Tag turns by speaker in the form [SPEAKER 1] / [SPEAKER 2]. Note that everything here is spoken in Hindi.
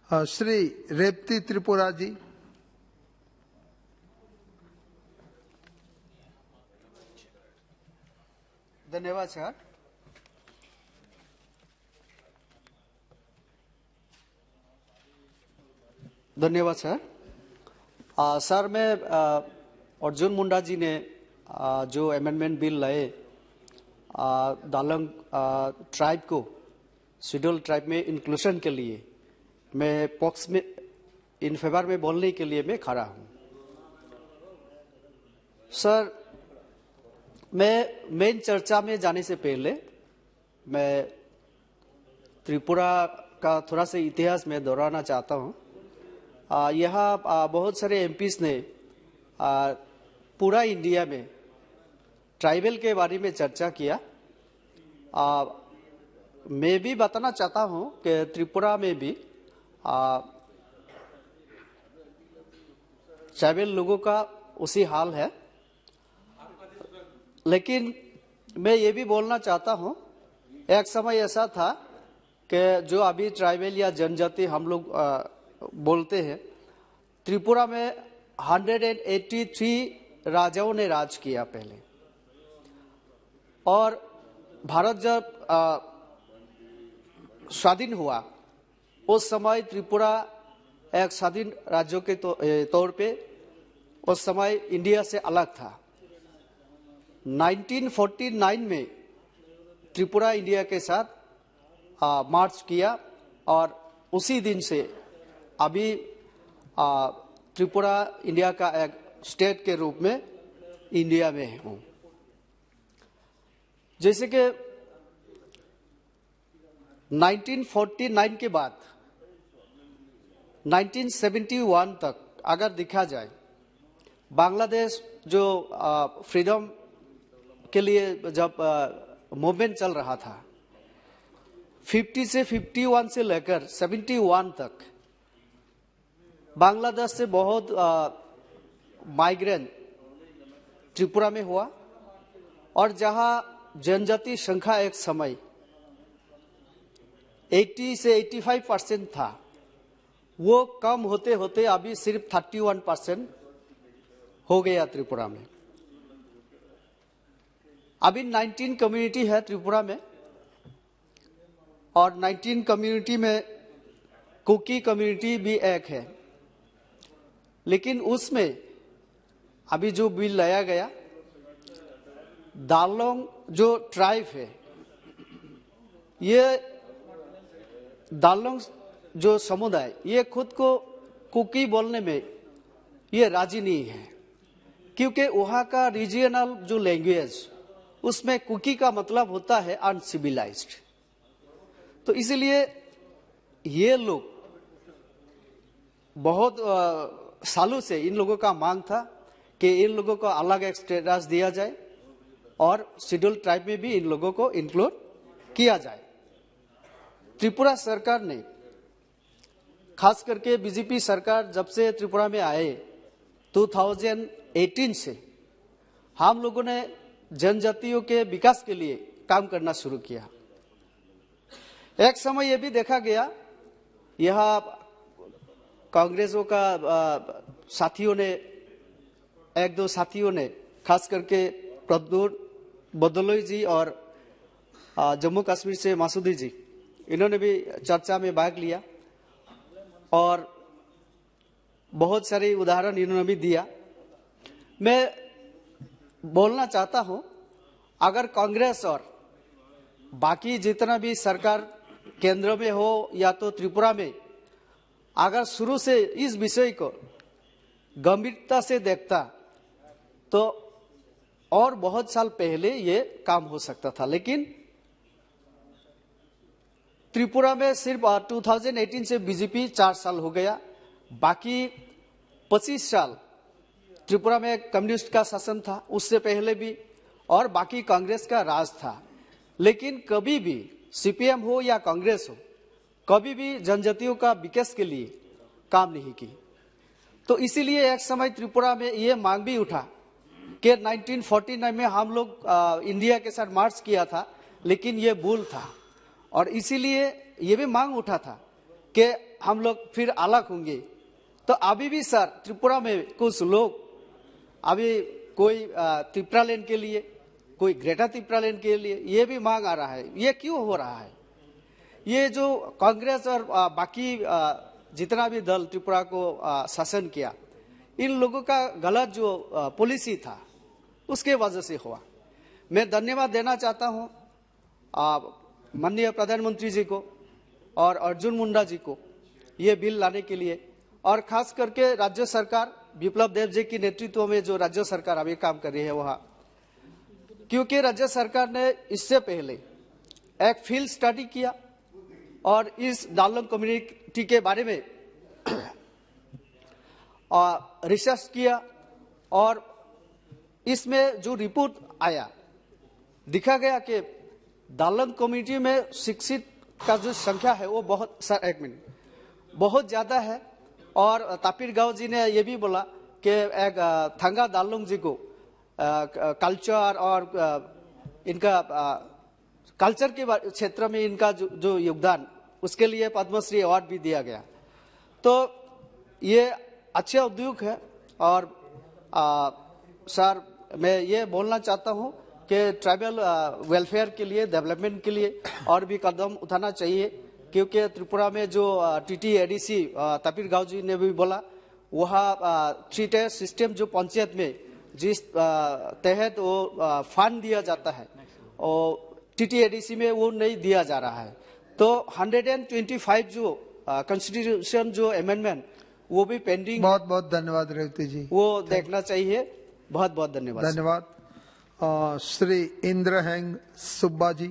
[SPEAKER 1] श्री रेवती त्रिपुरा जी।
[SPEAKER 2] धन्यवाद सर। धन्यवाद सर। सर मैं अर्जुन मुंडा जी ने जो अमेंडमेंट बिल लाए दालंग ट्राइब को शेड्यूल ट्राइब में इंक्लूशन के लिए मैं पॉक्स में इन फेवर में बोलने के लिए मैं खड़ा हूं। सर मैं मेन चर्चा में जाने से पहले मैं त्रिपुरा का थोड़ा सा इतिहास में दोहराना चाहता हूं। यहाँ बहुत सारे एमपीज ने पूरा इंडिया में ट्राइबल के बारे में चर्चा किया। मैं भी बताना चाहता हूं कि त्रिपुरा में भी ट्राइबल लोगों का उसी हाल है, लेकिन मैं ये भी बोलना चाहता हूं एक समय ऐसा था कि जो अभी ट्राइबल या जनजाति हम लोग बोलते हैं, त्रिपुरा में 183 राजाओं ने राज किया पहले। और भारत जब स्वाधीन हुआ उस समय त्रिपुरा एक स्वाधीन राज्यों के तौर पे उस समय इंडिया से अलग था। 1949 में त्रिपुरा इंडिया के साथ मार्च किया और उसी दिन से अभी त्रिपुरा इंडिया का एक स्टेट के रूप में इंडिया में हूं। जैसे कि 1949 के बाद 1971 तक अगर देखा जाए, बांग्लादेश जो फ्रीडम के लिए जब मूवमेंट चल रहा था, 50 से 51 से लेकर 71 तक बांग्लादेश से बहुत माइग्रेंट त्रिपुरा में हुआ। और जहां जनजाति संख्या एक समय 80 से 85% था, वो कम होते होते अभी सिर्फ 31% हो गया त्रिपुरा में। अभी 19 कम्युनिटी है त्रिपुरा में और 19 कम्युनिटी में कुकी कम्युनिटी भी एक है। लेकिन उसमें अभी जो बिल लाया गया, दालोंग जो ट्राइब है, ये दालोंग जो समुदाय ये खुद को कुकी बोलने में ये राजी नहीं है, क्योंकि वहाँ का रीजनल जो लैंग्वेज उसमें कुकी का मतलब होता है अनसिविलाइज्ड। तो इसलिए ये लोग बहुत सालों से इन लोगों का मांग था कि इन लोगों को अलग एक स्टेटस दिया जाए और शेड्यूल ट्राइब में भी इन लोगों को इंक्लूड किया जाए। त्रिपुरा सरकार ने, खास करके बीजेपी सरकार जब से त्रिपुरा में आए 2018 से, हम लोगों ने जनजातियों के विकास के लिए काम करना शुरू किया। एक समय यह भी देखा गया, यह कांग्रेसों का साथियों ने, एक दो साथियों ने, खास करके प्रद्युत बदलोई जी और जम्मू कश्मीर से मासूदी जी, इन्होंने भी चर्चा में भाग लिया और बहुत सारे उदाहरण इन्होंने भी दिया। मैं बोलना चाहता हूं, अगर कांग्रेस और बाकी जितना भी सरकार केंद्र में हो या तो त्रिपुरा में, अगर शुरू से इस विषय को गंभीरता से देखता तो और बहुत साल पहले ये काम हो सकता था। लेकिन त्रिपुरा में सिर्फ 2018 से बीजेपी 4 साल हो गया, बाकी 25 साल त्रिपुरा में कम्युनिस्ट का शासन था, उससे पहले भी, और बाकी कांग्रेस का राज था। लेकिन कभी भी सीपीएम हो या कांग्रेस हो, कभी भी जनजातियों का विकास के लिए काम नहीं की। तो इसीलिए एक समय त्रिपुरा में ये मांग भी उठा कि 1949 में हम लोग इंडिया के साथ मार्च किया था, लेकिन ये भूल था। और इसीलिए ये भी मांग उठा था कि हम लोग फिर अलग होंगे। तो अभी भी सर त्रिपुरा में कुछ लोग अभी कोई त्रिपुरा लैंड के लिए, कोई ग्रेटर त्रिपुरा लैंड के लिए ये भी मांग आ रहा है। ये क्यों हो रहा है? ये जो कांग्रेस और बाकी जितना भी दल त्रिपुरा को शासन किया, इन लोगों का गलत जो पॉलिसी था उसके वजह से हुआ। मैं धन्यवाद देना चाहता हूं माननीय प्रधानमंत्री जी को और अर्जुन मुंडा जी को ये बिल लाने के लिए, और खास करके राज्य सरकार विप्लव देव जी की नेतृत्व में जो राज्य सरकार अभी काम कर रही है वहाँ, क्योंकि राज्य सरकार ने इससे पहले एक फील्ड स्टडी किया और इस डालंग कम्युनिटी के बारे में रिसर्च किया, और इसमें जो रिपोर्ट आया दिखा गया कि डालंग कम्युनिटी में शिक्षित का जो संख्या है वो बहुत ज्यादा है। और तापिर गांव जी ने ये भी बोला कि एक थंगा दालुंग जी को कल्चर और इनका कल्चर के क्षेत्र में इनका जो योगदान, उसके लिए पद्मश्री अवार्ड भी दिया गया। तो ये अच्छे उद्योग है। और सर मैं ये बोलना चाहता हूँ कि ट्राइबल वेलफेयर के लिए, डेवलपमेंट के लिए और भी कदम उठाना चाहिए, क्योंकि त्रिपुरा में जो TTADC तापिर गांव जी ने भी बोला, वहाँ 3 टायर सिस्टम जो पंचायत में जिस तहत वो फंड दिया जाता है और TTADC में वो नहीं दिया जा रहा है। तो 125 जो कॉन्स्टिट्यूशन जो अमेंडमेंट वो भी पेंडिंग।
[SPEAKER 1] बहुत बहुत धन्यवाद रेवती जी,
[SPEAKER 2] वो देखना चाहिए। बहुत बहुत धन्यवाद।
[SPEAKER 1] धन्यवाद। श्री इंद्र हैंग सुब्बा जी।